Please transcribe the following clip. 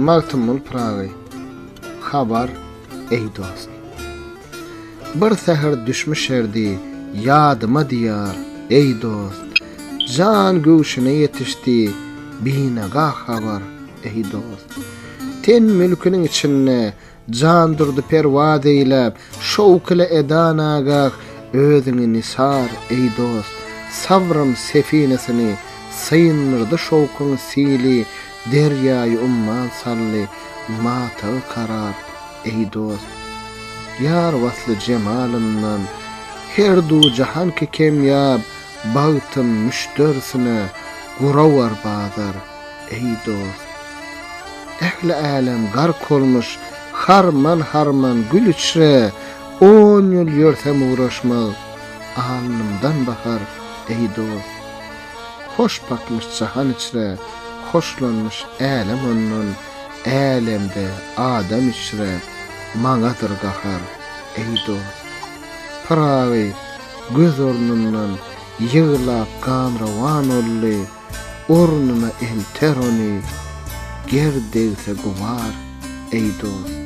Magtymyl pragy. Habar ey dost. Bir säher düşmüşerdi yadyma diýar ey dost. Jan göwşüne yetişdi binaga habar ey dost. Ten mülküniň içinde jan durdy perwaz eýläp şowk ile edanaga özüni nisar ey dost. Sabrym sefinesini syynyrdy şowkuň sili derýaý umman sally mata karar ey dost. Yar wasly cemalyndan her du jahan ki kemyab bagtym müşterisine gurawar bazar ey dost. Ehli alem gark olmuş harman gülüçre 10 ýyl ýörsem uğraşmak alnymdan bahar ey dost. Hoş bakmış jahan içre hoşlanmış alem ondan alemde adam içre maňadyr gahar ey dost. Parawy göz ornundan ýyglap gamrawan olly ornuna elter ony gerdegse guvar ey dost.